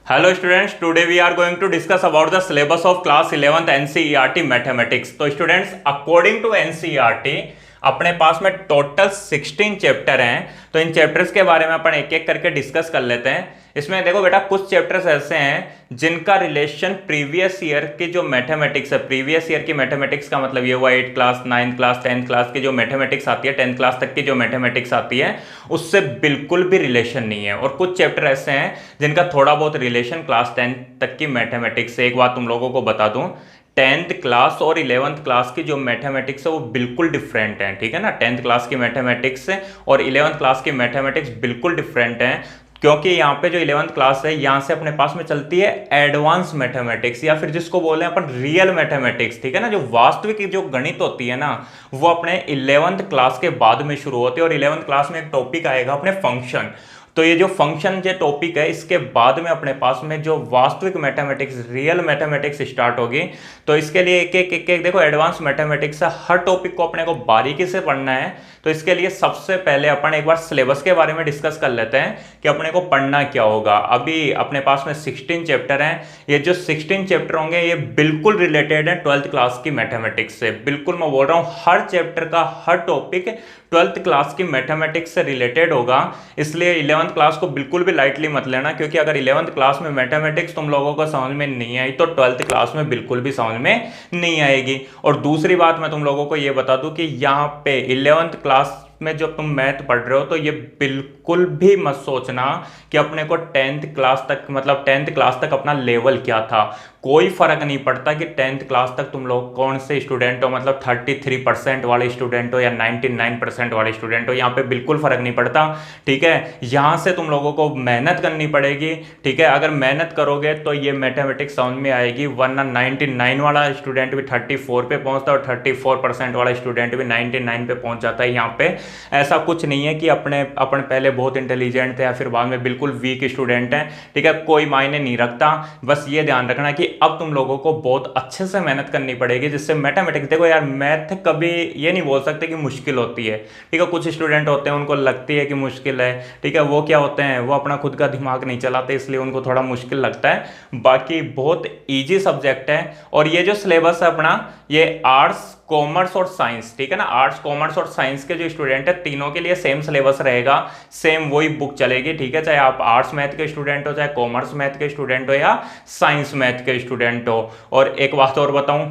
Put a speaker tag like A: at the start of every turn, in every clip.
A: Hello students, today we are going to discuss about the syllabus of class 11th NCERT Mathematics। तो students according to NCERT अपने पास में total 16 chapter हैं। तो इन chapters के बारे में अपन एक एक करके डिस्कस कर लेते हैं। इसमें देखो बेटा, कुछ चैप्टर्स ऐसे हैं जिनका रिलेशन प्रीवियस ईयर की जो मैथमेटिक्स है, प्रीवियस ईयर की मैथमेटिक्स का मतलब ये हुआ 8th class, 9th class, 10th class की जो मैथमेटिक्स आती है, 10th क्लास तक की जो मैथमेटिक्स आती है उससे बिल्कुल भी रिलेशन नहीं है। और कुछ चैप्टर ऐसे हैं जिनका थोड़ा बहुत रिलेशन क्लास 10th तक की मैथमेटिक्स से। एक बात तुम लोगों को बता दूं, 10th क्लास और 11th क्लास की जो मैथमेटिक्स है वो बिल्कुल डिफरेंट है, ठीक है ना। 10th क्लास की मैथमेटिक्स और 11th क्लास की मैथमेटिक्स बिल्कुल डिफरेंट है, क्योंकि यहाँ पे जो 11th क्लास है यहाँ से अपने पास में चलती है एडवांस मैथमेटिक्स, या फिर जिसको बोले अपन रियल मैथमेटिक्स, ठीक है ना। जो वास्तविक जो गणित होती है ना वो अपने 11th क्लास के बाद में शुरू होती है। और 11th क्लास में एक टॉपिक आएगा अपने फंक्शन। तो ये जो फंक्शन जो टॉपिक है इसके बाद में अपने पास में जो वास्तविक मैथमेटिक्स, रियल मैथमेटिक्स स्टार्ट होगी। तो इसके लिए एक देखो एडवांस मैथमेटिक्स है, हर टॉपिक को अपने को बारीकी से पढ़ना है। तो इसके लिए सबसे पहले अपन एक बार सिलेबस के बारे में डिस्कस कर लेते हैं कि अपने को पढ़ना क्या होगा। अभी अपने पास में 16 चैप्टर हैं। ये जो 16 चैप्टर होंगे ये बिल्कुल रिलेटेड है 12th क्लास की मैथमेटिक्स से। बिल्कुल मैं बोल रहा हूँ, हर चैप्टर का हर टॉपिक 12th क्लास की मैथमेटिक्स से रिलेटेड होगा। इसलिए 11th क्लास को बिल्कुल भी लाइटली मत लेना, क्योंकि अगर 11th क्लास में मैथमेटिक्स तुम लोगों को समझ में नहीं आई तो 12th क्लास में बिल्कुल भी समझ में नहीं आएगी। और दूसरी बात मैं तुम लोगों को ये बता दूं कि यहाँ पे 11th क्लास में जब तुम मैथ पढ़ रहे हो तो ये बिल्कुल भी मत सोचना कि अपने को 10th क्लास तक, मतलब 10th क्लास तक अपना लेवल क्या था। कोई फर्क नहीं पड़ता कि 10th क्लास तक तुम लोग कौन से स्टूडेंट हो, मतलब 33% वाले स्टूडेंट हो या 99% वाले स्टूडेंट हो, यहाँ पे बिल्कुल फर्क नहीं पड़ता, ठीक है। यहाँ से तुम लोगों को मेहनत करनी पड़ेगी, ठीक है। अगर मेहनत करोगे तो ये मैथमेटिक्स समझ में आएगी, वरना 99 वाला स्टूडेंट भी 34 पे पहुंचता है और 34% वाला स्टूडेंट भी 99 पे पहुंच जाता है। यहाँ पे ऐसा कुछ नहीं है कि अपन पहले बहुत इंटेलिजेंट थे या फिर बाद में बिल्कुल वीक स्टूडेंट हैं, ठीक है। कोई मायने नहीं रखता। बस ये ध्यान रखना कि अब तुम लोगों को बहुत अच्छे से मेहनत करनी पड़ेगी, जिससे मैथमेटिक्स, देखो यार, मैथ कभी ये नहीं बोल सकते कि मुश्किल होती है, ठीक है। कुछ स्टूडेंट होते हैं उनको लगती है कि मुश्किल है, ठीक है। वो क्या होते हैं, वो अपना खुद का दिमाग नहीं चलाते, इसलिए उनको थोड़ा मुश्किल लगता है। बाकी बहुत ईजी सब्जेक्ट है। और ये जो सिलेबस है अपना, ये आर्ट्स, कॉमर्स और साइंस, ठीक है ना। आर्ट्स, कॉमर्स और साइंस के जो स्टूडेंट है तीनों के लिए सेम सिलेबस रहेगा, सेम वही बुक चलेगी, ठीक है। चाहे आप आर्ट्स मैथ के स्टूडेंट हो, चाहे कॉमर्स मैथ के स्टूडेंट हो या साइंस मैथ के स्टूडेंट हो। और एक बात और बताऊं,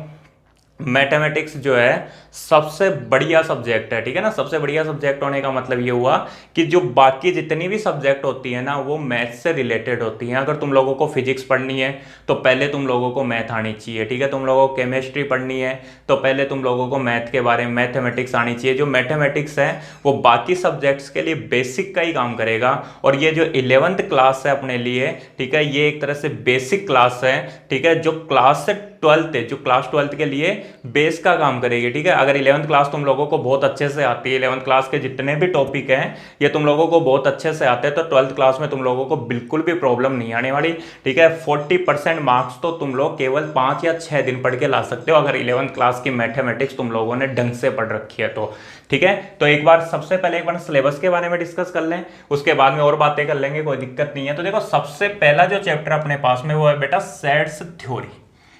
A: मैथमेटिक्स जो है सबसे बढ़िया सब्जेक्ट है, ठीक है ना। सबसे बढ़िया सब्जेक्ट होने का मतलब ये हुआ कि जो बाकी जितनी भी सब्जेक्ट होती है ना वो मैथ से रिलेटेड होती हैं। अगर तुम लोगों को फिजिक्स पढ़नी है तो पहले तुम लोगों को मैथ आनी चाहिए, ठीक है। तुम लोगों को केमिस्ट्री पढ़नी है तो पहले तुम लोगों को मैथ के बारे में मैथमेटिक्स आनी चाहिए। जो मैथमेटिक्स है वो बाकी सब्जेक्ट्स के लिए बेसिक का ही काम करेगा। और ये जो 11th क्लास है अपने लिए, ठीक है, ये एक तरह से बेसिक क्लास है, ठीक है, जो क्लास से 12th है, जो क्लास 12th के लिए बेस का काम करेगी, ठीक है। अगर 11th क्लास तुम लोगों को बहुत अच्छे से आती है, 11th क्लास के जितने भी टॉपिक हैं ये तुम लोगों को बहुत अच्छे से आते हैं, तो 12th क्लास में तुम लोगों को बिल्कुल भी प्रॉब्लम नहीं आने वाली, ठीक है। 40% मार्क्स तो तुम लोग केवल 5 या 6 दिन पढ़ के ला सकते हो, अगर 11th क्लास की मैथमेटिक्स तुम लोगों ने ढंग से पढ़ रखी है तो, ठीक है। तो एक बार सबसे पहले एक बार सिलेबस के बारे में डिस्कस कर लें, उसके बाद में और बातें कर लेंगे, कोई दिक्कत नहीं है। तो देखो, सबसे पहला जो चैप्टर अपने पास में वो है बेटा सेट्स थ्योरी।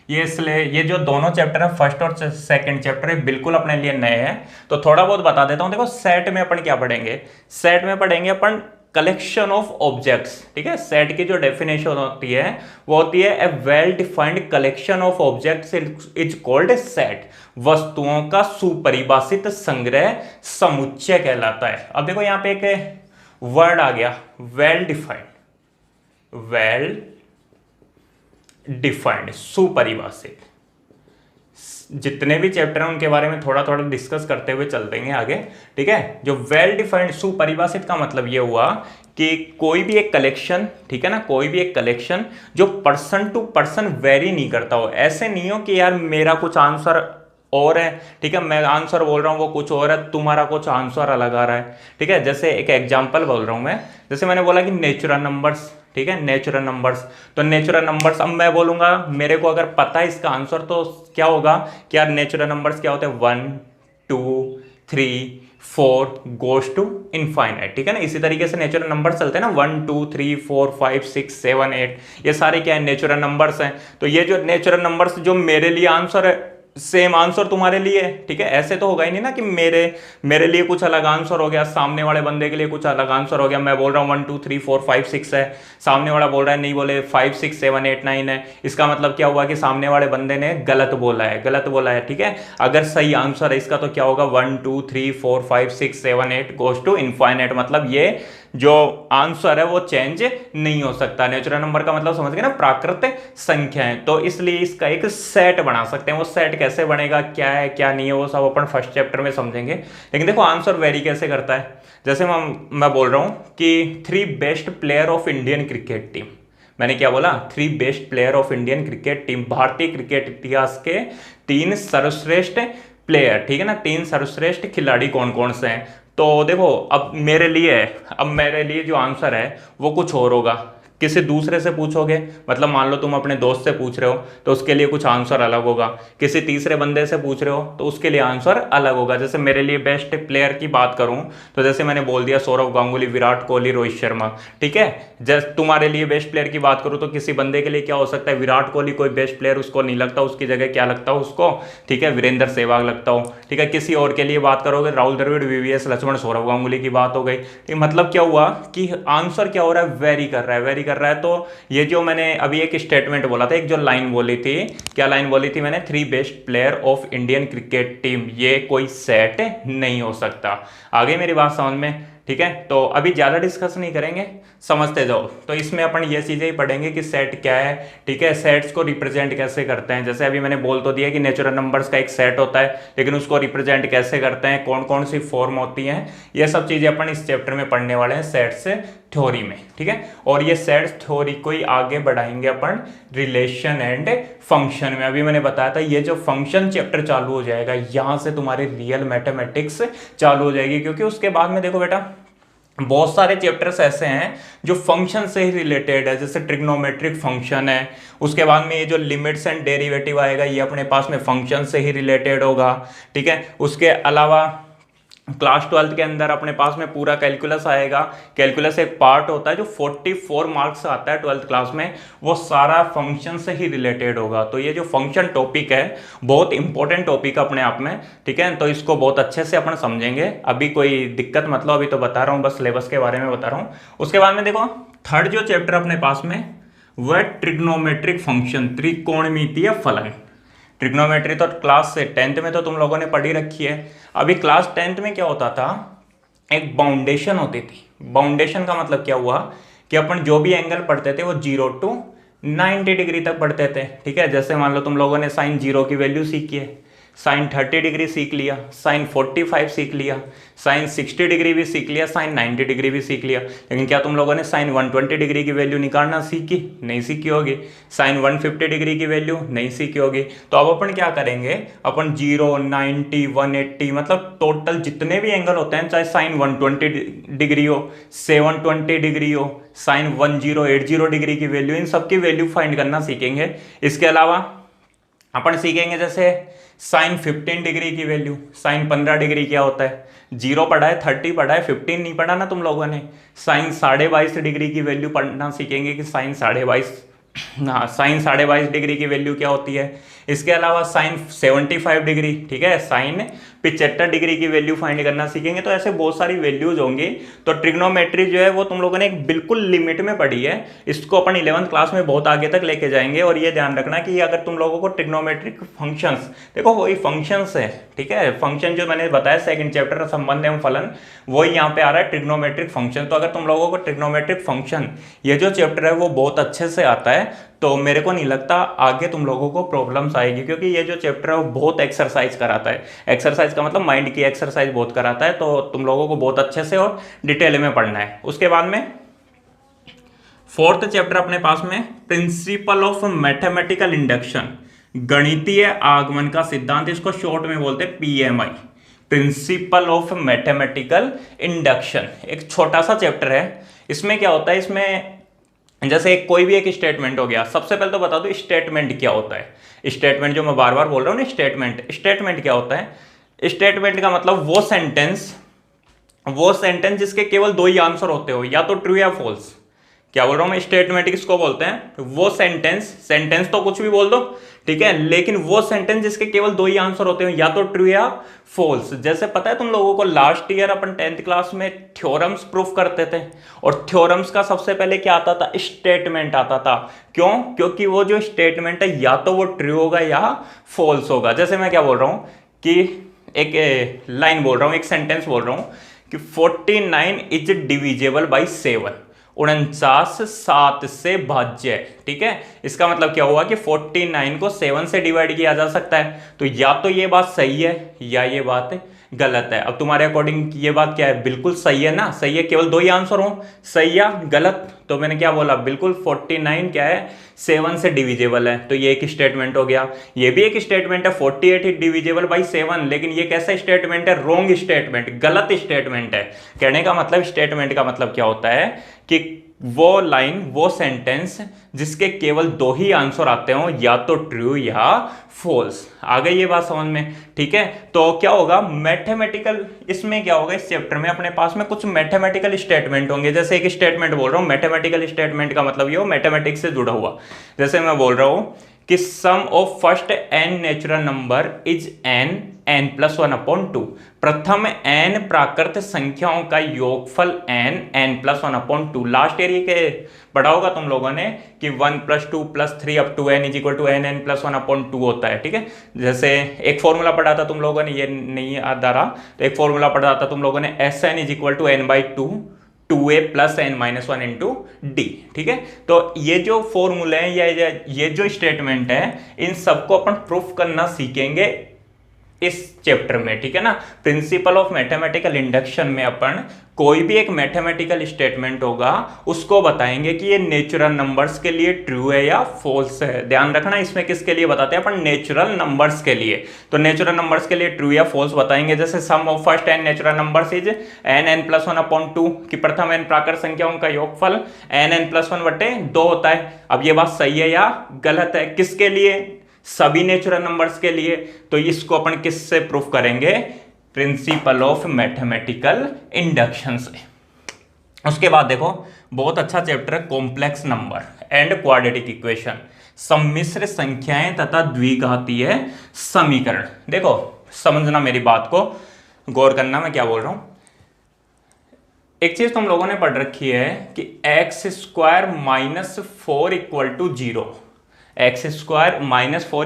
A: ये जो दोनों चैप्टर है, फर्स्ट और सेकंड चैप्टर, है बिल्कुल अपने लिए नए हैं। तो थोड़ा बहुत बता देता हूं। देखो, सेट में अपन क्या पढ़ेंगे, सेट में पढ़ेंगे अपन कलेक्शन ऑफ ऑब्जेक्ट्स, ठीक है। सेट की जो डेफिनेशन होती है वो होती है a well defined collection of objects is called a set. वस्तुओं का सुपरिभाषित संग्रह समुच्चय कहलाता है। अब देखो यहाँ पे एक वर्ड आ गया, वेल डिफाइंड, वेल डिफाइंड, सुपरिभाषित। जितने भी चैप्टर हैं उनके बारे में थोड़ा थोड़ा डिस्कस करते हुए चल देंगे आगे, ठीक है। जो वेल डिफाइंड, सुपरिभाषित का मतलब ये हुआ कि कोई भी एक कलेक्शन, ठीक है ना, कोई भी एक कलेक्शन जो पर्सन टू पर्सन वेरी नहीं करता हो। ऐसे नहीं हो कि यार मेरा कुछ आंसर और है, ठीक है, मैं आंसर बोल रहा हूँ वो कुछ और है, तुम्हारा कुछ आंसर अलग आ रहा है, ठीक है। जैसे एक एग्जांपल बोल रहा हूँ मैं, जैसे मैंने बोला कि नेचुरल नंबर्स, ठीक है, नेचुरल नंबर्स। तो नेचुरल नंबर्स अब मैं बोलूंगा, मेरे को अगर पता है इसका आंसर तो क्या होगा कि यार नेचुरल नंबर्स क्या होते हैं, 1 2 3 4 गोज टू इनफाइनाइट, ठीक है ना। इसी तरीके से नेचुरल नंबर चलते हैं ना, 1 2 3 4 5 6 7 8, ये सारे क्या है, नेचुरल नंबर्स हैं। तो ये जो नेचुरल नंबर्स जो मेरे लिए आंसर है, सेम आंसर तुम्हारे लिए है, ठीक है। ऐसे तो होगा ही नहीं ना कि मेरे लिए कुछ अलग आंसर हो गया, सामने वाले बंदे के लिए कुछ अलग आंसर हो गया। मैं बोल रहा हूँ 1 2 3 4 5 6 है, सामने वाला बोल रहा है नहीं बोले 5 6 7 8 9 है। इसका मतलब क्या हुआ कि सामने वाले बंदे ने गलत बोला है, गलत बोला है, ठीक है। अगर सही आंसर है इसका तो क्या होगा, 1 2 3 4 5 6 7 8 गोज टू इनफाइनाइट, मतलब ये जो आंसर है वो चेंज नहीं हो सकता। नेचुरल नंबर का मतलब समझ गए ना, प्राकृतिक संख्याएं। तो इसलिए इसका एक सेट बना सकते हैं। वो सेट कैसे बनेगा, क्या है क्या नहीं है, वो सब अपन फर्स्ट चैप्टर में समझेंगे। लेकिन देखो आंसर वेरी कैसे करता है। जैसे मैं बोल रहा हूं कि 3 best player of Indian cricket team, मैंने क्या बोला, 3 best player of Indian cricket team, भारतीय क्रिकेट इतिहास के 3 सर्वश्रेष्ठ प्लेयर, ठीक है ना, 3 सर्वश्रेष्ठ खिलाड़ी कौन कौन से हैं। तो देखो अब मेरे लिए जो आंसर है वो कुछ और होगा। किसी दूसरे से पूछोगे, मतलब मान लो तुम अपने दोस्त से पूछ रहे हो तो उसके लिए कुछ आंसर अलग होगा। किसी तीसरे बंदे से पूछ रहे हो तो उसके लिए आंसर अलग होगा। जैसे मेरे लिए बेस्ट प्लेयर की बात करूं तो जैसे मैंने बोल दिया सौरव गांगुली, विराट कोहली, रोहित शर्मा, ठीक है। जैसे तुम्हारे लिए बेस्ट प्लेयर की बात करूं तो किसी बंदे के लिए क्या हो सकता है, विराट कोहली कोई बेस्ट प्लेयर उसको नहीं लगता, उसकी जगह क्या लगता हो उसको, ठीक है, वीरेंद्र सहवाग लगता हो, ठीक है। किसी और के लिए बात करोगे, राहुल द्रविड़, वीवीएस लक्ष्मण, सौरव गांगुली की बात हो गई। मतलब क्या हुआ कि आंसर क्या हो रहा है, वेरी कर रहा है। तो ये जो मैंने अभी एक स्टेटमेंट बोला था, एक जो लाइन बोली थी, क्या लाइन बोली थी मैंने, 3 best player of Indian cricket team, ये कोई सेट नहीं हो सकता। आगे मेरी बात समझ में, ठीक है। तो अभी ज्यादा डिस्कस नहीं करेंगे, समझते जाओ। तो इसमें अपन ये चीजें ही पढ़ेंगे कि सेट क्या है, ठीक है, सेट्स को रिप्रेजेंट कैसे करते हैं। जैसे अभी मैंने बोल तो दिया कि नेचुरल नंबर्स का एक सेट होता है, लेकिन उसको रिप्रेजेंट कैसे करते हैं, कौन कौन सी फॉर्म होती हैं, ये सब चीजें अपन इस चैप्टर में पढ़ने वाले हैं, सेट्स थ्योरी में, ठीक है। और ये सेट्स थ्योरी को ही आगे बढ़ाएंगे अपन रिलेशन एंड फंक्शन में। अभी मैंने बताया था ये जो फंक्शन चैप्टर चालू हो जाएगा, यहां से तुम्हारी रियल मैथमेटिक्स चालू हो जाएगी। क्योंकि उसके बाद में देखो बेटा बहुत सारे चैप्टर्स ऐसे हैं जो फंक्शन से ही रिलेटेड है, जैसे ट्रिग्नोमेट्रिक फंक्शन है। उसके बाद में ये जो लिमिट्स एंड डेरिवेटिव आएगा, ये अपने पास में फंक्शन से ही रिलेटेड होगा, ठीक है। उसके अलावा क्लास 12 के अंदर अपने पास में पूरा कैलकुलस आएगा। कैलकुलस एक पार्ट होता है जो 44 मार्क्स आता है 12th क्लास में, वो सारा फंक्शन से ही रिलेटेड होगा। तो ये जो फंक्शन टॉपिक है बहुत इंपॉर्टेंट टॉपिक अपने आप में, ठीक है। तो इसको बहुत अच्छे से अपन समझेंगे। अभी कोई दिक्कत मतलब अभी तो बता रहा हूँ, बस सिलेबस के बारे में बता रहा हूँ। उसके बाद में देखो थर्ड जो चैप्टर अपने पास में वह ट्रिग्नोमेट्रिक फंक्शन, त्रिकोणमितीय फलन। ट्रिग्नोमेट्री तो क्लास से 10th में तो तुम लोगों ने पढ़ी रखी है। अभी क्लास 10th में क्या होता था, एक बाउंडेशन होती थी। बाउंडेशन का मतलब क्या हुआ कि अपन जो भी एंगल पढ़ते थे वो 0 to 90 डिग्री तक पढ़ते थे, ठीक है। जैसे मान लो तुम लोगों ने साइन 0 की वैल्यू सीखी है, साइन 30 डिग्री सीख लिया, साइन 45 सीख लिया, साइन 60 डिग्री भी सीख लिया, साइन 90 डिग्री भी सीख लिया। लेकिन क्या तुम लोगों ने साइन 120 डिग्री की वैल्यू निकालना सीखी? नहीं सीखी होगी। साइन 150 डिग्री की वैल्यू नहीं सीखी होगी। तो अब अपन क्या करेंगे, अपन 0 90 180 मतलब टोटल जितने भी एंगल होते हैं, चाहे साइन 120 डिग्री हो, 720 डिग्री हो, साइन 1080 डिग्री की वैल्यू, इन सबकी वैल्यू फाइंड करना सीखेंगे। इसके अलावा अपन सीखेंगे जैसे साइन 15 डिग्री की वैल्यू, साइन 15 डिग्री क्या होता है, 0 पढ़ा है, 30 पढ़ा है, 15 नहीं पढ़ा ना तुम लोगों ने। साइन 22.5 डिग्री की वैल्यू पढ़ना सीखेंगे कि साइन 22.5, हाँ साइन 22.5 डिग्री की वैल्यू क्या होती है। इसके अलावा साइन 75 डिग्री, ठीक है, साइन 75 डिग्री की वैल्यू फाइंड करना सीखेंगे। तो ऐसे बहुत सारी वैल्यूज होंगी। तो ट्रिग्नोमेट्री जो है वो तुम लोगों ने एक बिल्कुल लिमिट में पढ़ी है, इसको अपन 11th क्लास में बहुत आगे तक लेके जाएंगे। और ये ध्यान रखना कि अगर तुम लोगों को ट्रिग्नोमेट्रिक फंक्शंस, देखो वही फंक्शंस है, ठीक है, फंक्शन जो मैंने बताया सेकंड चैप्टर संबंध एवं फलन, वही यहाँ पे आ रहा है ट्रिग्नोमेट्रिक फंक्शन। तो अगर तुम लोगों को ट्रिग्नोमेट्रिक फंक्शन ये जो चैप्टर है वो बहुत अच्छे से आता है, तो मेरे को नहीं लगता आगे तुम लोगों को प्रॉब्लम्स आएगी। क्योंकि ये जो चैप्टर है वो बहुत एक्सरसाइज कराता है। एक्सरसाइज का मतलब माइंड की एक्सरसाइज बहुत कराता है। तो तुम लोगों को बहुत अच्छे से और डिटेल में पढ़ना है। उसके बाद में फोर्थ चैप्टर अपने पास में प्रिंसिपल ऑफ मैथमेटिकल इंडक्शन, गणितीय आगमन का सिद्धांत, इसको शॉर्ट में बोलते हैं PMI, principle of mathematical induction. एक छोटा सा चैप्टर है। इसमें क्या होता है, इसमें जैसे कोई भी एक स्टेटमेंट हो गया। सबसे पहले तो बता दो स्टेटमेंट क्या होता है। स्टेटमेंट जो मैं बार बार बोल रहा हूँ ना, स्टेटमेंट क्या होता है। स्टेटमेंट का मतलब वो सेंटेंस वो सेंटेंस जिसके केवल दो ही आंसर होते हो, या तो ट्रू या फॉल्स। क्या बोल रहा हूं मैं, स्टेटमेंट किसको बोलते हैं, वो सेंटेंस, सेंटेंस तो कुछ भी बोल दो, ठीक है, लेकिन वो सेंटेंस जिसके केवल दो ही आंसर होते हो, या तो ट्रू या फॉल्स। जैसे पता है तुम लोगों को, लास्ट ईयर अपन 10th क्लास में थ्योरम्स प्रूफ करते थे, और थ्योरम्स का सबसे पहले क्या आता था, स्टेटमेंट आता था। क्यों, क्योंकि वो जो स्टेटमेंट है या तो वो ट्रू होगा या फॉल्स होगा। जैसे मैं क्या बोल रहा हूं कि एक लाइन बोल रहा हूं, एक सेंटेंस बोल रहा हूं कि 49 इज डिविजेबल बाई 7, 49 7 से भाज्य है, ठीक है। इसका मतलब क्या हुआ कि 49 को 7 से डिवाइड किया जा सकता है। तो या तो ये बात सही है या ये बात गलत है। अब तुम्हारे अकॉर्डिंग ये बात क्या है, बिल्कुल सही है ना, सही है, केवल दो ही आंसर हो, सही या गलत। तो मैंने क्या बोला, बिल्कुल 49 क्या है, 7 से डिविजेबल है, तो ये एक स्टेटमेंट हो गया। ये भी एक स्टेटमेंट है, 48 इज डिविजेबल बाई 7, लेकिन ये कैसा स्टेटमेंट है, रॉन्ग स्टेटमेंट, गलत स्टेटमेंट है। कहने का मतलब, स्टेटमेंट का मतलब क्या होता है कि वो लाइन, वो सेंटेंस जिसके केवल दो ही आंसर आते हो, या तो ट्रू या फॉल्स। आ गई ये बात समझ में, ठीक है। तो क्या होगा, मैथमेटिकल, इसमें क्या होगा, इस चैप्टर में अपने पास में कुछ मैथमेटिकल स्टेटमेंट होंगे। जैसे एक स्टेटमेंट बोल रहा हूं, मैथमेटिकल स्टेटमेंट का मतलब ये हो मैथमेटिक्स से जुड़ा हुआ। जैसे मैं बोल रहा हूं कि sum of first n natural number is n plus 1/2। प्रथम n प्राकृत संख्याओं का योगफल n प्लस 1/2। लास्ट ईयर ये के पढ़ा होगा तुम लोगों ने कि 1 + 2 + 3 up to n = n plus 1/2 होता है, ठीक है। जैसे एक फॉर्मूला पढ़ा था तुम लोगों ने, ये नहीं याद आ रहा, तो एक फॉर्मूला पढ़ा था तुम लोगों ने, Sn = n/2 2a + n-1 into D, ठीक है। तो ये जो फॉर्मूले हैं या ये जो स्टेटमेंट है, इन सबको अपन प्रूफ करना सीखेंगे इस चैप्टर में, ठीक है ना। प्रिंसिपल ऑफ मैथमेटिकल इंडक्शन में अपन कोई भी एक मैथमेटिकल स्टेटमेंट होगा, उसको बताएंगे कि ये नेचुरल नंबर्स के लिए ट्रू है या फॉल्स है। ध्यान रखना, इसमें किसके लिए बताते हैं अपन, नेचुरल नंबर्स के लिए। तो नेचुरल नंबर्स के लिए ट्रू या फॉल्स बताएंगे। जैसे sum of first n natural numbers is n plus 1/2, कि प्रथम n प्राकृत संख्याओं का योगफल n प्लस 1/2 होता है। अब ये बात सही है या गलत है, किसके लिए, सभी नेचुरल नंबर्स के लिए। तो इसको अपन किससे प्रूफ करेंगे, प्रिंसिपल ऑफ मैथमेटिकल इंडक्शन से। उसके बाद देखो, बहुत अच्छा चैप्टर है, complex number and quadratic equation, सम्मिश्र संख्याएं तथा द्विघातीय समीकरण। देखो समझना, मेरी बात को गौर करना, मैं क्या बोल रहा हूं। एक चीज तुम लोगों ने पढ़ रखी है कि x² - 4 = 0, x² - 4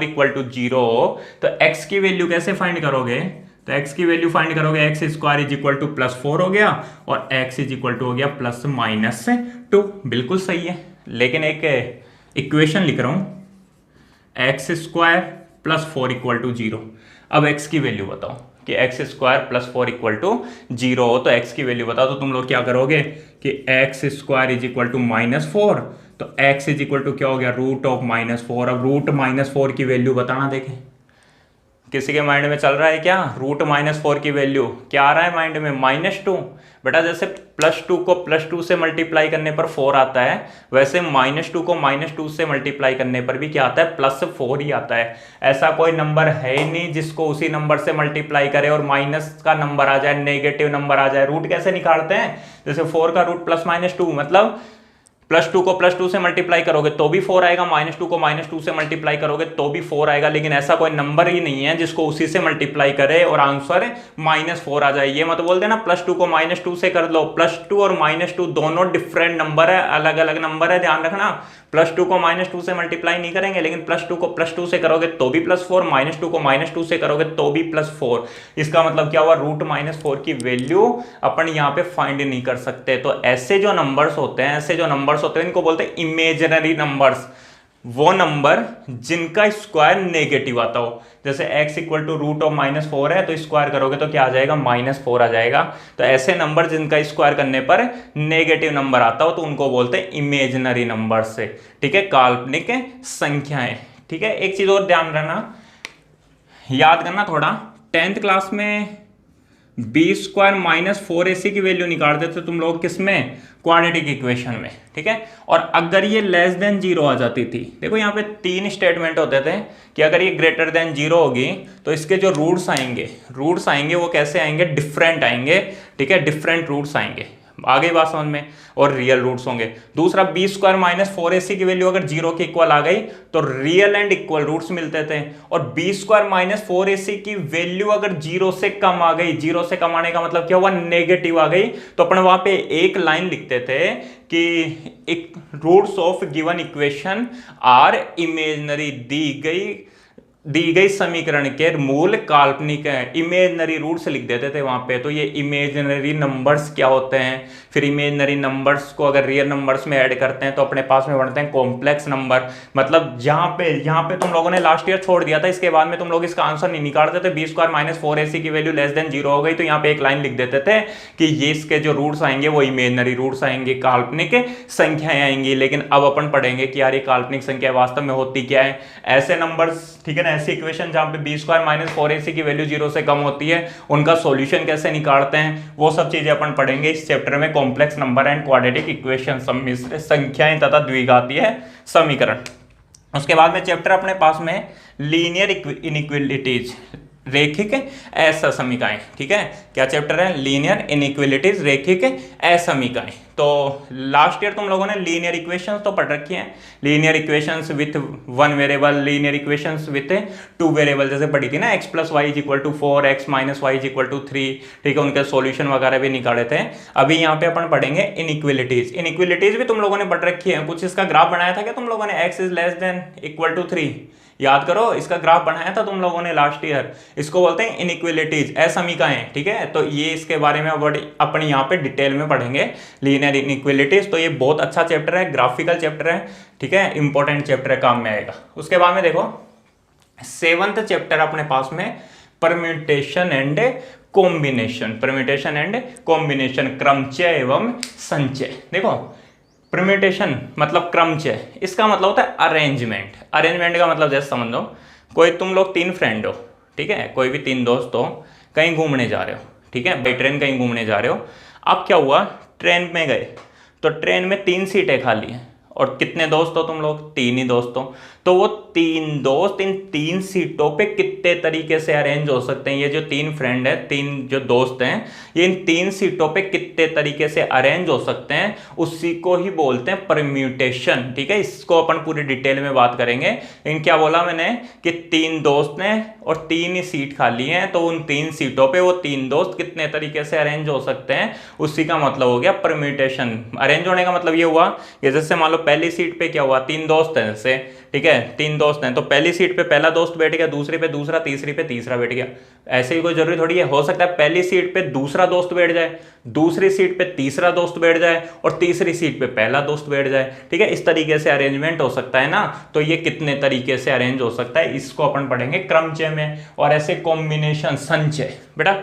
A: = 0, तो x की वैल्यू कैसे फाइंड करोगे, तो x की वैल्यू फाइंड करोगे, x² = +4 हो गया, और x = हो गया ±2। बिल्कुल सही है, लेकिन एक इक्वेशन लिख रहा हूं, x² + 4 = 0। अब x की वैल्यू बताओ कि x² + 4 = 0 हो, तो x की वैल्यू बताओ। तो तुम लोग क्या करोगे कि x² = -4, तो x क्या हो गया, √(-4). अब √-4 की वैल्यू बताना, देखें किसी के माइंड में चल रहा है क्या, √-4 की वैल्यू क्या आ रहा है माइंड में, -2। बेटा जैसे +2 को +2 से मल्टीप्लाई करने पर 4 आता है, वैसे -2 को -2 से मल्टीप्लाई करने पर भी क्या आता है, +4 ही आता है। ऐसा कोई नंबर है ही नहीं जिसको उसी नंबर से मल्टीप्लाई करे और माइनस का नंबर आ जाए, नेगेटिव नंबर आ जाए। रूट कैसे निकालते हैं, जैसे 4 का रूट +-2, मतलब +2 को +2 से मल्टीप्लाई करोगे तो भी 4 आएगा, -2 को -2 से मल्टीप्लाई करोगे तो भी 4 आएगा। लेकिन ऐसा कोई नंबर ही नहीं है जिसको उसी से मल्टीप्लाई करे और आंसर -4 आ जाए। ये मत बोल देना +2 को -2 से कर लो, +2 और -2 दोनों डिफरेंट नंबर है, अलग अलग नंबर है, ध्यान रखना। +2 को -2 से मल्टीप्लाई नहीं करेंगे, लेकिन +2 को +2 से करोगे तो भी +4, -2 को -2 से करोगे तो भी +4। इसका मतलब क्या हुआ, √-4 की वैल्यू अपन यहाँ पे फाइंड नहीं कर सकते। तो ऐसे जो नंबर्स होते हैं, इनको बोलते हैं इमेजिनरी नंबर्स, वो नंबर जिनका स्क्वायर नेगेटिव आता हो। जैसे x = √(-4) है, तो स्क्वायर करोगे तो क्या आ जाएगा, -4 आ जाएगा। तो ऐसे नंबर जिनका स्क्वायर करने पर नेगेटिव नंबर आता हो, तो उनको बोलते हैं इमेजिनरी नंबर से, ठीक है, काल्पनिक संख्याएं, ठीक है। एक चीज और ध्यान रखना, याद करना थोड़ा, 10th क्लास में b² - 4ac की वैल्यू निकालते थे तुम लोग, किसमें, क्वाड्रेटिक इक्वेशन में, ठीक है। और अगर ये <0 आ जाती थी, देखो यहाँ पे 3 स्टेटमेंट होते थे कि अगर ये >0 होगी तो इसके जो रूट्स आएंगे वो कैसे आएंगे, डिफरेंट आएंगे। ठीक है, डिफरेंट रूट्स आएंगे, आगे बात समझ में, और रियल रूट्स होंगे। दूसरा बी स्क्वायर माइनस 4ac की वैल्यू अगर 0 के इक्वल आ गई तो रियल एंड इक्वल रूट्स मिलते थे, और बी स्क्वायर माइनस 4ac की वैल्यू अगर 0 से कम आ गई, 0 से कम आने का मतलब क्या हुआ, नेगेटिव आ गई, तो अपन वहां पे एक लाइन लिखते थे कि roots of given equation are imaginary, दी गई समीकरण के मूल काल्पनिक है, इमेजिनरी रूट्स लिख देते थे वहां पे। तो ये इमेजिनरी नंबर्स क्या होते हैं, फिर इमेजिनरी नंबर्स को अगर रियल नंबर्स में ऐड करते हैं तो अपने पास में बनते हैं कॉम्प्लेक्स नंबर। मतलब यहाँ पे तुम लोगों ने लास्ट ईयर छोड़ दिया था, इसके बाद में तुम लोग इसका आंसर नहीं निकालते थे, बी स्क्वायर माइनस 4ac की वैल्यू लेस देन 0 हो गई तो यहाँ पे एक लाइन लिख देते थे कि ये इसके जो रूट्स आएंगे वो इमेजिनरी रूट्स आएंगे, काल्पनिक संख्याएं आएंगी। लेकिन अब अपन पढ़ेंगे कि यार ये काल्पनिक संख्या वास्तव में होती क्या है, ऐसे नंबर्स, ठीक है ना, ऐसी इक्वेशन जहां पे बी स्क्वायर माइनस 4ac की वैल्यू 0 से कम होती है, उनका सॉल्यूशन कैसे निकालते हैं, वो सब चीजें अपन पढ़ेंगे इस चैप्टर में। Complex number and quadratic equation, सम्मिश्र संख्याएं तथा द्विघातीय समीकरण। उसके बाद में चैप्टर अपने पास में लीनियर इनइक्वालिटीज, रेखिक असमीकाएं, ठीक है, क्या चैप्टर है, लीनियर इनइक्वालिटीज, रेखिक असमीकाएं। तो लास्ट ईयर तुम लोगों ने लीनियर इक्वेशंस तो पढ़ रखी हैं, linear equations with one variable, linear equations with two variable जैसे पढ़ी थी ना, x plus Y is equal to 4, x minus Y is equal to 3, ठीक है, उनके सॉल्यूशन वगैरह भी निकाले थे। अभी यहाँ पे अपन पढ़ेंगे इनइक्वालिटीज। इनइक्वालिटीज भी तुम लोगों ने पढ़ रखी है, कुछ इसका ग्राफ बनाया था क्या तुम लोगों ने, x is less than equal to 3, याद करो, इसका ग्राफ बनाया था तुम लोगों ने लास्ट ईयर, इसको बोलते हैं इनइक्वालिटीज, असमीकाएं, ठीक है। तो ये इसके बारे में अपन यहाँ पे डिटेल में पढ़ेंगे, लीनियर इनइक्वालिटीज। तो ये बहुत अच्छा चैप्टर है, ग्राफिकल चैप्टर है, ठीक है, इंपॉर्टेंट चैप्टर है, काम में आएगा। उसके बाद में देखो 7th चैप्टर अपने पास में permutation and combination, permutation and combination, क्रमचय एवं संचय। देखो परम्यूटेशन मतलब क्रमचय, इसका मतलब होता है अरेंजमेंट। अरेंजमेंट का मतलब जैसे समझ लो, कोई तुम लोग 3 फ्रेंड हो, ठीक है, कोई भी 3 दोस्त हो, कहीं घूमने जा रहे हो, ठीक है, बाई ट्रेन कहीं घूमने जा रहे हो। अब क्या हुआ, ट्रेन में गए तो ट्रेन में 3 सीटें खाली हैं, और कितने दोस्त हो तुम लोग, 3 ही दोस्त हो। तो वो 3 दोस्त इन 3 सीटों पे कितने तरीके से अरेंज हो सकते हैं, ये जो 3 फ्रेंड है, 3 जो दोस्त हैं, ये इन 3 सीटों पे कितने तरीके से अरेंज हो सकते हैं, उसी को ही बोलते हैं परम्यूटेशन, ठीक है। इसको अपन पूरी डिटेल में बात करेंगे। इन क्या बोला मैंने कि 3 दोस्त हैं और 3 ही सीट खाली हैं, तो उन 3 सीटों पे वो 3 दोस्त कितने तरीके से अरेंज हो सकते हैं, उसी का मतलब हो गया परम्यूटेशन। अरेंज होने का मतलब ये हुआ कि जैसे मान लो पहली सीट पे क्या हुआ, 3 दोस्त हैं जैसे, ठीक है, 3 दोस्त हैं, तो पहली सीट पे पहला दोस्त बैठ गया, दूसरी पे दूसरा, तीसरी पे तीसरा बैठ गया। ऐसे ही कोई जरूरी थोड़ी है, हो सकता है पहली सीट पे दूसरा दोस्त बैठ जाए, दूसरी सीट पे तीसरा दोस्त बैठ जाए, और तीसरी सीट पे पहला दोस्त बैठ जाए, ठीक है, इस तरीके से अरेंजमेंट हो सकता है ना। तो ये कितने तरीके से अरेंज हो सकता है, इसको अपन पढ़ेंगे क्रमचय में। और ऐसे कॉम्बिनेशन, संचय, बेटा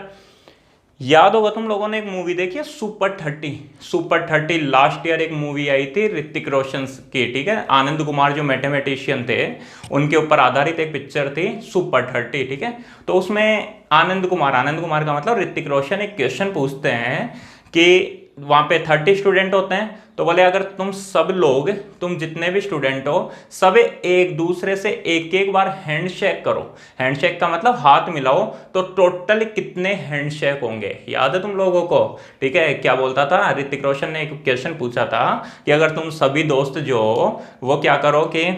A: याद होगा तुम लोगों ने एक मूवी देखी है सुपर 30, सुपर 30 लास्ट ईयर एक मूवी आई थी ऋतिक रोशन की, ठीक है, आनंद कुमार जो मैथमेटिशियन थे उनके ऊपर आधारित एक पिक्चर थी सुपर 30, ठीक है। तो उसमें आनंद कुमार का मतलब ऋतिक रोशन एक क्वेश्चन पूछते हैं कि वहां पे 30 स्टूडेंट होते हैं, तो बोले अगर तुम सब लोग, तुम जितने भी स्टूडेंट हो, सब एक दूसरे से एक एक बार हैंडशेक करो, हैंडशेक का मतलब हाथ मिलाओ, तो टोटल कितने हैंडशेक होंगे, याद है तुम लोगों को, ठीक है। क्या बोलता था ऋतिक रोशन ने, एक क्वेश्चन पूछा था कि अगर तुम सभी दोस्त जो वो क्या करो कि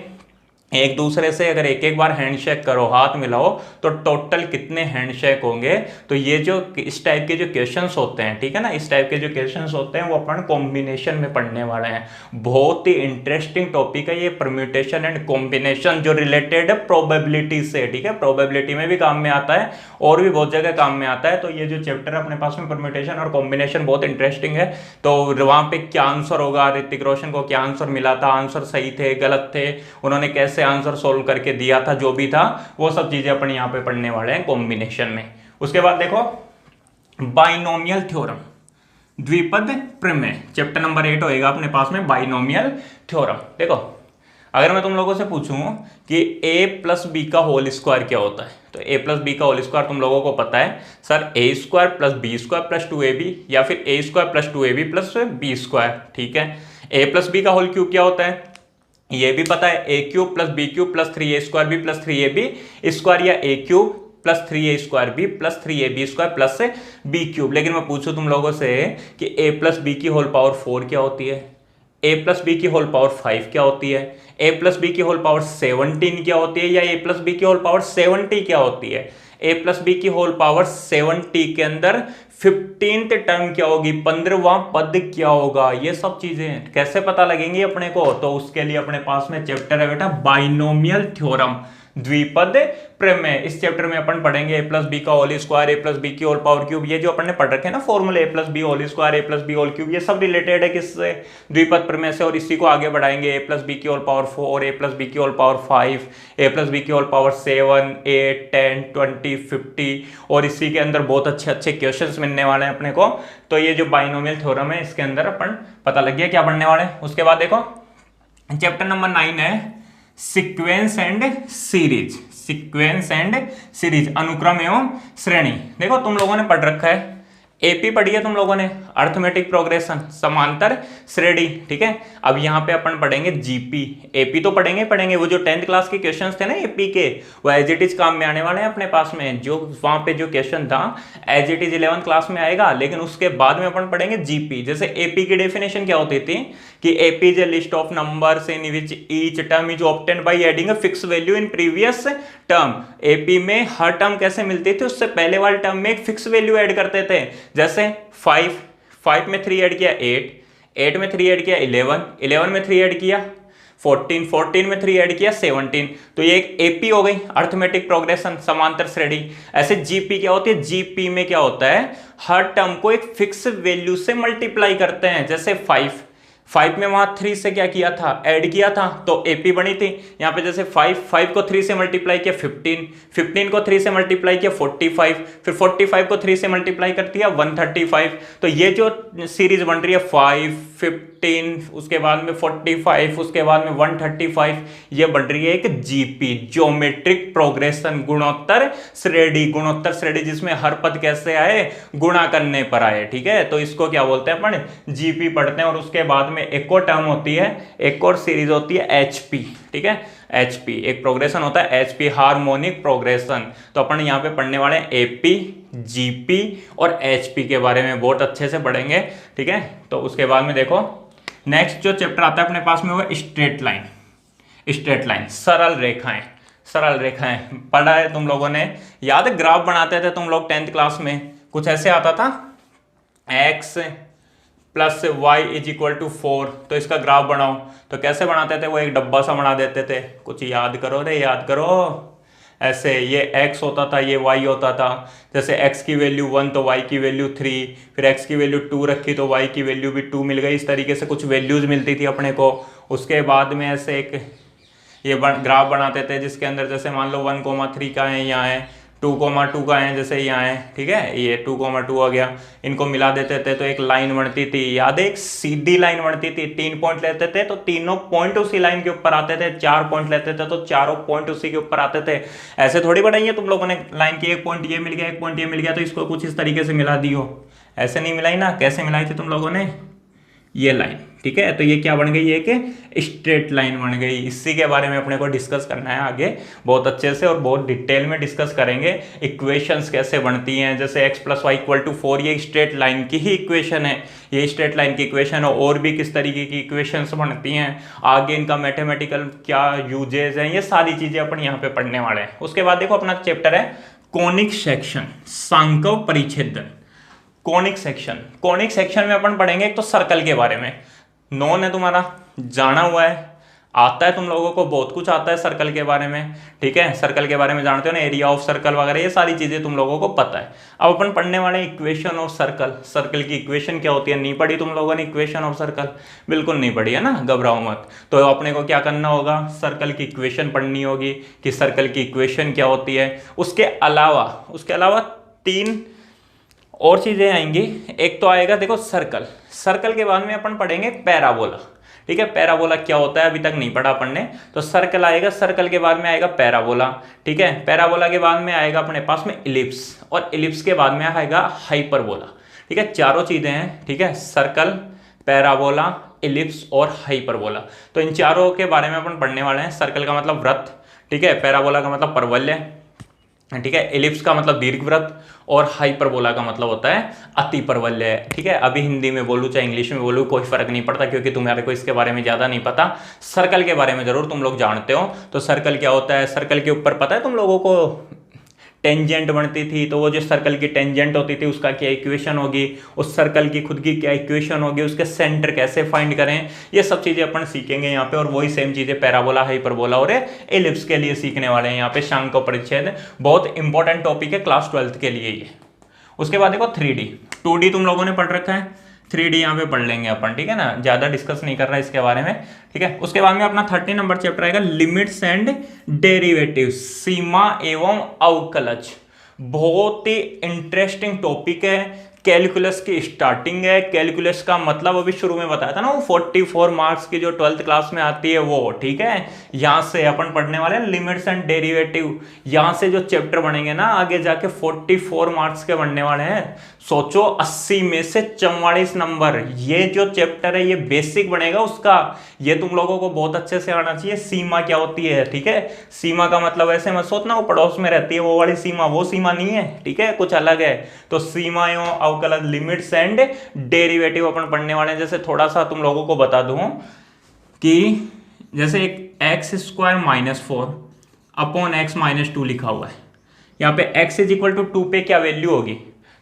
A: एक दूसरे से अगर एक एक बार हैंडशेक करो, हाथ मिलाओ, तो टोटल कितने हैंडशेक होंगे। तो ये जो इस टाइप के जो क्वेश्चंस होते हैं, ठीक है ना, इस टाइप के जो क्वेश्चंस होते हैं वो अपन कॉम्बिनेशन में पढ़ने वाले हैं। बहुत ही इंटरेस्टिंग टॉपिक है ये परम्यूटेशन एंड कॉम्बिनेशन, जो रिलेटेड है प्रोबेबिलिटी से, ठीक है, प्रोबेबिलिटी में भी काम में आता है और भी बहुत जगह काम में आता है। तो ये जो चैप्टर है अपने पास में परम्यूटेशन और कॉम्बिनेशन बहुत इंटरेस्टिंग है। तो वहां पे क्या आंसर होगा, ऋतिक रोशन को क्या आंसर मिला था, आंसर सही थे गलत थे, उन्होंने कैसे आंसर सोल्व करके दिया था, जो भी था वो सब चीजें अपन यहां पे पढ़ने वाले हैं कॉम्बिनेशन में। उसके बाद देखो बाइनोमियल थ्योरम, द्विपद प्रमेय, चैप्टर नंबर 8 होएगा अपने पास में बाइनोमियल थ्योरम। देखो अगर मैं तुम लोगों से पूछूं कि a प्लस बी का होल स्क्वायर क्या होता है, तो a प्लस बी का होल स्क्वायर तुम लोगों को पता है sir, a square plus B square plus 2ab, या फिर a square plus 2ab plus B square, ठीक है। a प्लस बी का होल क्यूब क्या होता है, ये भी पता है, a cube plus B cube plus 3a square B plus 3ab square, या a cube plus 3a² B plus 3ab² plus b³ लेकिन मैं पूछूं तुम लोगों से कि a प्लस बी की होल पावर 4 क्या होती है, a प्लस बी की होल पावर 5 क्या होती है, a प्लस बी की होल पावर 17 क्या होती है, या a प्लस बी की होल पावर 70 क्या होती है। a प्लस बी की होल पावर 70 के अंदर 15th टर्म क्या होगी, 15वां पद क्या होगा, ये सब चीजें कैसे पता लगेंगी अपने को। तो उसके लिए अपने पास में चैप्टर है बेटा बाइनोमियल थ्योरम, द्विपद प्रमेय। इस चैप्टर में अपन पढ़ेंगे a प्लस बी का whole square, a plus B की होल पावर क्यूब, ये जो अपन ने पढ़ रखे हैं ना फॉर्मूले, a plus B whole square, a plus B whole cube, ये सब रिलेटेड है किससे, द्विपद प्रमेय से। और इसी को आगे बढ़ाएंगे, a प्लस बी की whole power 4, a plus B की whole power 5, a plus B की होल पावर 7, 8, 10, 20, 50, और इसी के अंदर बहुत अच्छे अच्छे क्वेश्चंस मिलने वाले हैं अपने को। तो ये जो बाइनोमियल थ्योरम है इसके अंदर अपन पता लग गया क्या पढ़ने वाले हैं। उसके बाद देखो चैप्टर नंबर 9 है sequence and series, sequence and series, अनुक्रम एवं श्रेणी। देखो तुम लोगों ने पढ़ रखा है, एपी पढ़ी है तुम लोगों ने, अर्थमेटिक प्रोग्रेशन, समांतर श्रेणी, ठीक है। अब यहाँ पे अपन पढ़ेंगे जीपी, एपी तो पढ़ेंगे, वो जो 10th क्लास के क्वेश्चंस थे ना एपी के, वो एज इट इज काम में आने वाले हैं अपने पास में। जो वहां पे जो क्वेश्चन था as it is 11th class में आएगा, लेकिन उसके बाद में अपन पढ़ेंगे जीपी। जैसे एपी की डेफिनेशन क्या होती थी कि AP is a list of numbers in which each term is obtained by adding a fix value in previous term. AP में हर टर्म कैसे मिलती थी, उससे पहले वाले टर्म में एक फिक्स वैल्यू ऐड करते थे। जैसे 5 में 3 ऐड किया 8 में 3 ऐड किया 11 में 3 ऐड किया 14 में 3 ऐड किया 17। तो ये एक एपी हो गई, अर्थमेटिक प्रोग्रेशन, समांतर श्रेणी। ऐसे जीपी क्या होती है, जीपी में क्या होता है, हर टर्म को एक फिक्स वैल्यू से मल्टीप्लाई करते हैं। जैसे 5 में वहां 3 से क्या किया था, ऐड किया था, तो एपी बनी थी। यहाँ पे जैसे 5 को 3 से मल्टीप्लाई किया 15 को 3 से मल्टीप्लाई किया 45, फिर 45 को 3 से मल्टीप्लाई कर दिया 135। तो ये जो सीरीज बन रही है 5, 15, उसके बाद में 45, उसके बाद में 135, ये बन रही है एक जीपी, ज्योमेट्रिक प्रोग्रेशन, गुणोत्तर श्रेणी, जिसमें हर पद कैसे आए, गुणा करने पर आए, ठीक है। तो इसको क्या बोलते हैं अपन, जीपी पढ़ते हैं। और उसके बाद में एक और टर्म होती है, एक और सीरीज होती है एचपी, ठीक है। एचपी एक प्रोग्रेशन होता है, एचपी हार्मोनिक प्रोग्रेशन। तो अपन यहाँ पे पढ़ने वाले हैं एपी, जीपी और एचपी के बारे में बहुत अच्छे से पढ़ेंगे, ठीक है। तो उसके बाद में देखो नेक्स्ट जो चैप्टर आता है अपने पास में वो स्ट्रेट लाइन, सरल रेखाएं पढ़ा है तुम लोगों ने, याद है ग्राफ बनाते थे तुम लोग 10th क्लास में, कुछ ऐसे आता था x plus y is equal to 4, तो इसका ग्राफ बनाओ। तो कैसे बनाते थे, वो एक डब्बा सा बना देते थे, कुछ याद करो। ऐसे ये x होता था, ये y होता था। जैसे x की वैल्यू 1 तो y की वैल्यू 3, फिर x की वैल्यू 2 रखी तो y की वैल्यू भी 2 मिल गई। इस तरीके से कुछ वैल्यूज मिलती थी अपने को। उसके बाद में ऐसे एक ये ग्राफ बनाते थे जिसके अंदर जैसे मान लो 1,3 का है, यहाँ है 2,2 का है, जैसे यहाँ है, ठीक है, ये 2,2 आ गया। इनको मिला देते थे तो एक लाइन बनती थी, याद है, एक सीधी लाइन बनती थी। 3 पॉइंट लेते थे तो तीनों पॉइंट उसी लाइन के ऊपर आते थे, 4 पॉइंट लेते थे तो चारों पॉइंट उसी के ऊपर आते थे। ऐसे थोड़ी बनाई है तुम लोगों ने लाइन की, एक पॉइंट ये मिल गया, एक पॉइंट ये मिल गया, तो इसको कुछ इस तरीके से मिला दियो। ऐसे नहीं मिलाई ना, कैसे मिलाई थी तुम लोगों ने, ये लाइन, ठीक है। तो ये क्या बन गई, एक स्ट्रेट लाइन बन गई। इसी के बारे में अपने को डिस्कस करना है आगे बहुत अच्छे से, और बहुत डिटेल में डिस्कस करेंगे। इक्वेशंस कैसे बनती हैं, जैसे x + y = 4, ये स्ट्रेट लाइन की ही इक्वेशन है, ये स्ट्रेट लाइन की इक्वेशन है। और भी किस तरीके की इक्वेशंस बनती हैं, आगे इनका मैथमेटिकल क्या यूजेज हैं, ये सारी चीजें अपन यहाँ पे पढ़ने वाले हैं। उसके बाद देखो अपना चैप्टर है कोनिक सेक्शन, सांकव परिच्छेदन। कोनिक सेक्शन में अपन पढ़ेंगे एक तो सर्कल के बारे में, नॉन है तुम्हारा, जाना हुआ है, आता है तुम लोगों को, बहुत कुछ आता है सर्कल के बारे में, ठीक है। सर्कल के बारे में जानते हो ना, एरिया ऑफ सर्कल वगैरह, ये सारी चीजें तुम लोगों को पता है। अब अपन पढ़ने वाले इक्वेशन ऑफ सर्कल, सर्कल की इक्वेशन क्या होती है, नहीं पढ़ी तुम लोगों ने इक्वेशन ऑफ सर्कल, बिल्कुल नहीं पढ़ी है ना, घबराओ मत। तो अपने को क्या करना होगा, सर्कल की इक्वेशन पढ़नी होगी कि सर्कल की इक्वेशन क्या होती है। उसके अलावा 3 और चीजें आएंगी। एक तो आएगा देखो सर्कल के बाद में अपन पढ़ेंगे पैराबोला, ठीक है। पैराबोला क्या होता है अभी तक नहीं पढ़ा अपन ने, तो सर्कल आएगा, सर्कल के बाद में आएगा पैराबोला, ठीक है। पैराबोला के बाद में आएगा अपने पास में इलिप्स, और इलिप्स के बाद में आएगा हाइपरबोला, ठीक है। चारों चीजें हैं, ठीक है, सर्कल, पैराबोला, इलिप्स और हाइपरबोला। तो इन चारों के बारे में अपन पढ़ने वाले हैं। सर्कल का मतलब वृत्त, ठीक है, पैराबोला का मतलब परवलय, ठीक है। एलिप्स का मतलब दीर्घवृत्त और हाइपरबोला का मतलब होता है अतिपरवलय। ठीक है, अभी हिंदी में बोलूं चाहे इंग्लिश में बोलूं कोई फर्क नहीं पड़ता, क्योंकि तुम्हारे को इसके बारे में ज्यादा नहीं पता। सर्कल के बारे में जरूर तुम लोग जानते हो। तो सर्कल क्या होता है, सर्कल के ऊपर पता है तुम लोगों को टेंजेंट बनती थी, तो वो जो सर्कल की टेंजेंट होती थी उसका क्या इक्वेशन होगी, उस सर्कल की खुद की क्या इक्वेशन होगी, उसके सेंटर कैसे फाइंड करें, ये सब चीजें अपन सीखेंगे यहाँ पे। और वही सेम चीजें पैराबोला, हाइपरबोला और एलिप्स के लिए सीखने वाले हैं यहाँ पे। शांक परिच्छेद बहुत इंपॉर्टेंट टॉपिक है क्लास 12th के लिए ये। उसके बाद देखो 3D, 2D तुम लोगों ने पढ़ रखा है, 3D यहाँ पे पढ़ लेंगे अपन, ठीक है ना, ज्यादा डिस्कस नहीं कर रहा है इसके बारे में। ठीक है, उसके बाद में अपना 30 नंबर चैप्टर आएगा लिमिट्स एंड डेरिवेटिव्स, सीमा एवं अवकलज। बहुत ही इंटरेस्टिंग टॉपिक है, कैलकुलस की स्टार्टिंग है। कैलकुलस का मतलब अभी शुरू में बताया था ना, वो 44 मार्क्स की जो 12th क्लास में आती है वो। ठीक है, यहां से अपन पढ़ने वाले हैं लिमिट्स एंड डेरिवेटिव। यहां से जो चैप्टर बनेंगे ना आगे जाके 44 मार्क्स के बनने वाले हैं। सोचो 80 में से 44 नंबर, ये जो चैप्टर है ये बेसिक बनेगा उसका। ये तुम लोगों को बहुत अच्छे से आना चाहिए। सीमा क्या होती है, ठीक है, सीमा का मतलब ऐसे मत सोचना वो पड़ोस में रहती है वो वाली सीमा, वो सीमा नहीं है, ठीक है, कुछ अलग है। तो सीमा एवं अवकलज, लिमिट्स एंड डेरिवेटिव अपन पढ़ने वाले हैं। जैसे थोड़ा सा तुम लोगों को बता दूं कि जैसे एक x² - 4 अपॉन x - 2 लिखा हुआ है, यहाँ पे x = 2 पे क्या वैल्यू होगी,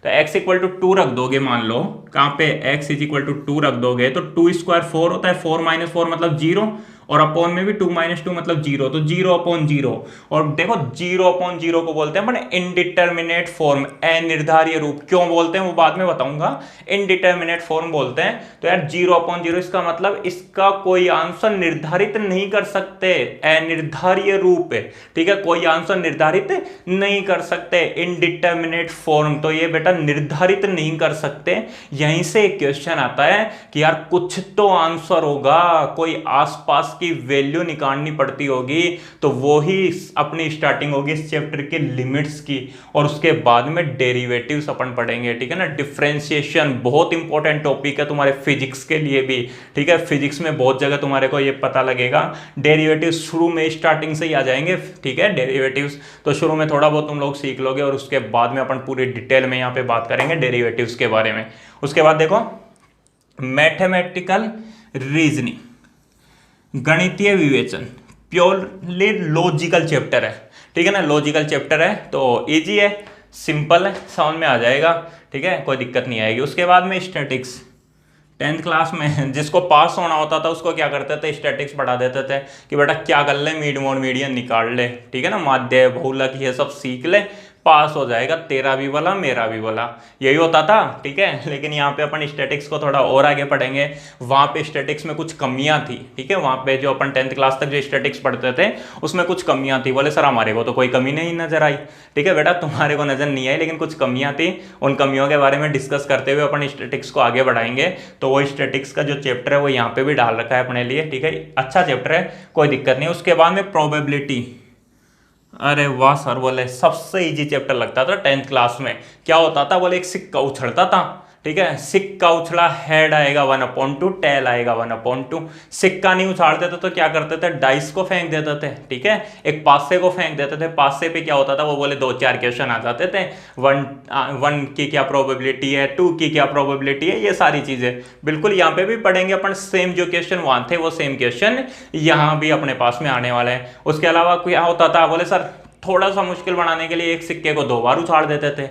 A: तो x = 2 रख दोगे, मान लो कहाँ पे x = 2 रख दोगे तो 2² 4 होता है, 4 - 4 मतलब 0, और अपॉन में भी 2 - 2 मतलब 0, तो 0/0। और देखो 0/0 को बोलते हैं अपन इनडिटर्मिनेट फॉर्म, अनिर्धारीय रूप। क्यों बोलते हैं वो बाद में बताऊंगा, इनडिटर्मिनेट फॉर्म बोलते हैं। तो यार 0/0 इसका मतलब इसका कोई आंसर निर्धारित नहीं कर सकते, अनिर्धारीय रूप है, ठीक है, कोई आंसर निर्धारित नहीं कर सकते, इनडिटर्मिनेट फॉर्म। तो ये बेटा निर्धारित नहीं कर सकते। यहीं से एक क्वेश्चन आता है कि यार कुछ तो आंसर होगा, कोई आसपास की वैल्यू निकालनी पड़ती होगी, तो वो ही अपनी स्टार्टिंग होगी इस चैप्टर के लिमिट्स की। और उसके बाद में डेरिवेटिव्स अपन पढ़ेंगे, ठीक है ना। डिफरेंशिएशन बहुत इंपॉर्टेंट टॉपिक है तुम्हारे फिजिक्स के लिए भी, ठीक है, फिजिक्स में बहुत जगह तुम्हारे को ये पता लगेगा। डेरिवेटिव्स शुरू में स्टार्टिंग से ही आ जाएंगे, ठीक है, डेरिवेटिव्स तो शुरू में थोड़ा बहुत तुम लोग सीख लोगे, और उसके बाद में अपन पूरी डिटेल में यहाँ पे बात करेंगे डेरिवेटिव्स के बारे में। उसके बाद देखो मैथमेटिकल रीजनिंग, गणितीय विवेचन, प्योरली लॉजिकल चैप्टर है, ठीक है ना, लॉजिकल चैप्टर है तो इजी है, सिंपल है, समझ में आ जाएगा, ठीक है, कोई दिक्कत नहीं आएगी। उसके बाद में स्टैटिक्स, 10th क्लास में जिसको पास होना होता था उसको क्या करते थे, स्टैटिक्स पढ़ा देते थे कि बेटा क्या कर ले, मीड मोड मीडियन निकाल ले, ठीक है ना, माध्य बहुलक ये सब सीख ले, पास हो जाएगा, तेरा भी भला मेरा भी भला, यही होता था, ठीक है। लेकिन यहाँ पे अपन स्टैटिक्स को थोड़ा और आगे पढ़ेंगे। वहाँ पे स्टैटिक्स में कुछ कमियां थी, ठीक है, वहाँ पे जो अपन 10th क्लास तक जो स्टैटिक्स पढ़ते थे उसमें कुछ कमियां थी। बोले सर हमारे को तो कोई कमी नहीं नजर आई, ठीक है बेटा, तुम्हारे को नजर नहीं आई, लेकिन कुछ कमियां थी, उन कमियों के बारे में डिस्कस करते हुए अपन स्टैटिक्स को आगे बढ़ाएंगे। तो वो स्टैटिक्स का जो चैप्टर है वो यहाँ पे भी डाल रखा है अपने लिए, ठीक है, अच्छा चैप्टर है, कोई दिक्कत नहीं। उसके बाद में प्रोबेबिलिटी, अरे वाह सर, बोले सबसे इजी चैप्टर लगता था 10th क्लास में। क्या होता था, बोले एक सिक्का उछलता था, ठीक है, सिक्का उछला, हेड आएगा 1/2, टेल आएगा 1/2। सिक्का नहीं उछालते थे तो क्या करते थे, डाइस को फेंक देते थे, ठीक है, एक पासे को फेंक देते थे, पासे पे क्या होता था, वो बोले 2-4 क्वेश्चन आ जाते थे, 1 की क्या प्रोबेबिलिटी है, 2 की क्या प्रोबेबिलिटी है, ये सारी चीजें बिल्कुल यहाँ पे भी पढ़ेंगे अपन। सेम जो क्वेश्चन वहां थे वो सेम क्वेश्चन यहाँ भी अपने पास में आने वाले हैं। उसके अलावा क्या होता था, बोले सर थोड़ा सा मुश्किल बनाने के लिए एक सिक्के को 2 बार उछाल देते थे,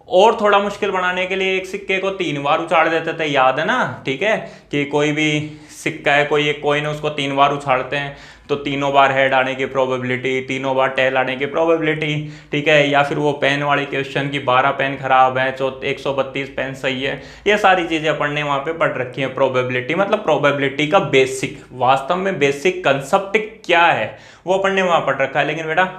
A: और थोड़ा मुश्किल बनाने के लिए एक सिक्के को 3 बार उछाल देते थे, याद है ना, ठीक है, कि कोई भी सिक्का है, कोई एक कॉइन है, उसको 3 बार उछालते हैं तो तीनों बार हेड आने की प्रोबेबिलिटी, तीनों बार टेल आने की प्रोबेबिलिटी, ठीक है। या फिर वो पेन वाले क्वेश्चन की 12 पेन खराब है, 132 पेन सही है, ये सारी चीजें अपन ने वहां पे पढ़ रखी है। प्रोबेबिलिटी मतलब प्रोबेबिलिटी का बेसिक, वास्तव में बेसिक कंसेप्ट क्या है वो अपन ने वहां पढ़ रखा है। लेकिन बेटा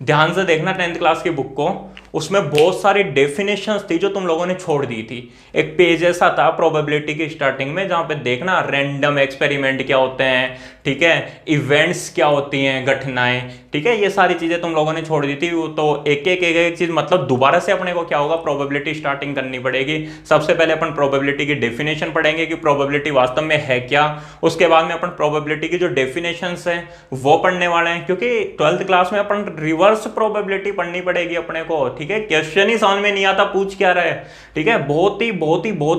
A: ध्यान से देखना 10th क्लास की बुक को, उसमें बहुत सारी डेफिनेशंस थी जो तुम लोगों ने छोड़ दी थी। एक पेज ऐसा था प्रोबेबिलिटी की स्टार्टिंग में जहां पे देखना रैंडम एक्सपेरिमेंट क्या होते हैं, ठीक है, इवेंट्स क्या होती हैं, घटनाएं, ठीक है, ये सारी चीजें तुम लोगों ने छोड़ दी थी। तो एक एक चीज मतलब दोबारा से अपने को क्या होगा, प्रोबेबिलिटी स्टार्टिंग करनी पड़ेगी। सबसे पहले अपन प्रोबेबिलिटी की डेफिनेशन पढ़ेंगे कि प्रोबेबिलिटी वास्तव में है क्या। उसके बाद में अपन प्रोबेबिलिटी की जो डेफिनेशंस है वो पढ़ने वाले हैं, क्योंकि 12th क्लास में अपन रिवर्स रिवर्स प्रोबेबिलिटी पढ़नी पड़ेगी अपने को, ठीक है। क्वेश्चन ही समझ में नहीं आता पूछ क्या रहा है, ठीक है। बहुत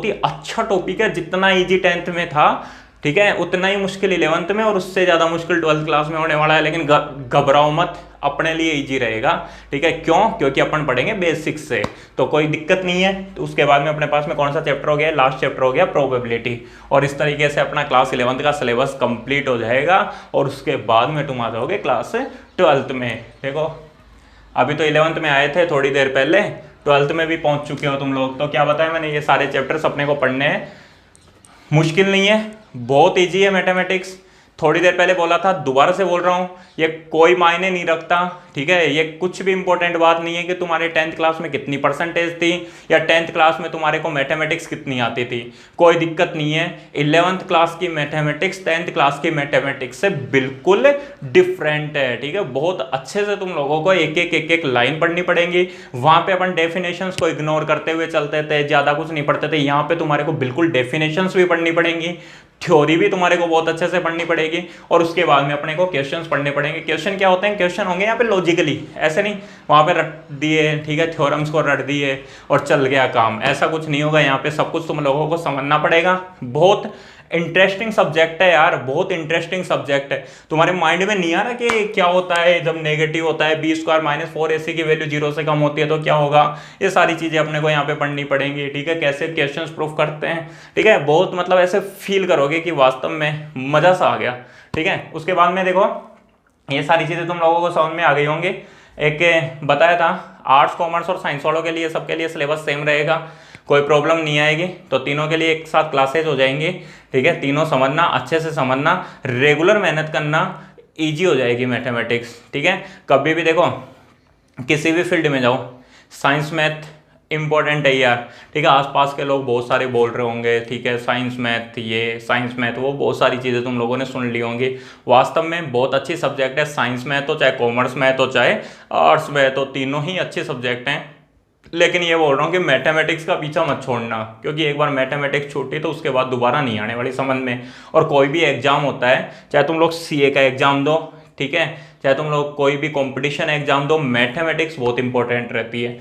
A: ही अच्छा टॉपिक है, जितना इजी 10th में था, ठीक है, उतना ही मुश्किल 11th में और उससे ज्यादा मुश्किल 12th क्लास में होने वाला है। लेकिन घबराओ मत, अपने लिए इजी रहेगा, ठीक है। क्यों? क्योंकि अपन पढ़ेंगे बेसिक से, तो कोई दिक्कत नहीं है। तो उसके बाद में अपने पास में कौन सा चैप्टर हो गया? लास्ट चैप्टर हो गया प्रोबेबिलिटी। और इस तरीके से अपना क्लास 11th का सिलेबस कंप्लीट हो जाएगा और उसके बाद में तुम आ जाओगे क्लास 12th में। देखो अभी तो 11th में आए थे थोड़ी देर पहले, 12th में भी पहुंच चुके हो तुम लोग। तो क्या बताया मैंने, ये सारे चैप्टर्स अपने को पढ़ने हैं, मुश्किल नहीं है, बहुत इजी है मैथमेटिक्स। थोड़ी देर पहले बोला था, दोबारा से बोल रहा हूँ, ये कोई मायने नहीं रखता, ठीक है। ये कुछ भी इंपॉर्टेंट बात नहीं है कि तुम्हारे 10th क्लास में कितनी परसेंटेज थी या 10th क्लास में तुम्हारे को मैथमेटिक्स कितनी आती थी, कोई दिक्कत नहीं है। 11th क्लास की मैथमेटिक्स 10th क्लास की मैथमेटिक्स से बिल्कुल डिफरेंट है, ठीक है। बहुत अच्छे से तुम लोगों को एक एक लाइन पढ़नी पड़ेगी। वहां पे अपन डेफिनेशंस को इग्नोर करते हुए चलते थे, ज्यादा कुछ नहीं पढ़ते थे। यहाँ पे तुम्हारे को बिल्कुल डेफिनेशंस भी पढ़नी पड़ेंगी, थ्योरी भी तुम्हारे को बहुत अच्छे से पढ़नी पड़ेगी, और उसके बाद में अपने को क्वेश्चंस पढ़ने पड़ेंगे। क्वेश्चन क्या होते हैं? क्वेश्चन होंगे यहाँ पे लॉजिकली, ऐसे नहीं वहाँ पे रट दिए, ठीक है, थ्योरम्स को रट दिए और चल गया काम, ऐसा कुछ नहीं होगा। यहाँ पे सब कुछ तुम लोगों को समझना पड़ेगा। बहुत इंटरेस्टिंग सब्जेक्ट है यार, बहुत इंटरेस्टिंग सब्जेक्ट है। तुम्हारे माइंड में नहीं आ रहा कि क्या होता है जब नेगेटिव होता है, बी स्क्वायर माइनस 4ac की वैल्यू 0 से कम होती है तो क्या होगा? ये सारी चीजें अपने को यहाँ पे पढ़नी पड़ेंगी, ठीक है। कैसे क्वेश्चंस प्रूफ करते हैं, ठीक है। बहुत मतलब ऐसे फील करोगे कि वास्तव में मजा सा आ गया, ठीक है। उसके बाद में देखो ये सारी चीजें तुम लोगों को समझ में आ गई होंगी। एक बताया था, आर्ट्स कॉमर्स और साइंस वालों के लिए सबके लिए सिलेबस सेम रहेगा, कोई प्रॉब्लम नहीं आएगी। तो तीनों के लिए एक साथ क्लासेज हो जाएंगी, ठीक है। तीनों समझना, अच्छे से समझना, रेगुलर मेहनत करना, इजी हो जाएगी मैथमेटिक्स, ठीक है। कभी भी देखो किसी भी फील्ड में जाओ, साइंस मैथ इंपॉर्टेंट है यार, ठीक है। आसपास के लोग बहुत सारे बोल रहे होंगे, ठीक है, साइंस मैथ ये, साइंस मैथ वो, बहुत सारी चीज़ें तुम लोगों ने सुन ली होंगी। वास्तव में बहुत अच्छी सब्जेक्ट है साइंस मैथ हो, चाहे कॉमर्स मैथ हो, चाहे आर्ट्स मैथ हो, तीनों ही अच्छे सब्जेक्ट हैं। लेकिन ये बोल रहा हूँ कि मैथमेटिक्स का पीछा मत छोड़ना, क्योंकि एक बार मैथमेटिक्स छूटी तो उसके बाद दोबारा नहीं आने वाली समझ में। और कोई भी एग्जाम होता है, चाहे तुम लोग सीए का एग्जाम दो, ठीक है, चाहे तुम लोग कोई भी कंपटीशन एग्जाम दो, मैथमेटिक्स बहुत इंपॉर्टेंट रहती है।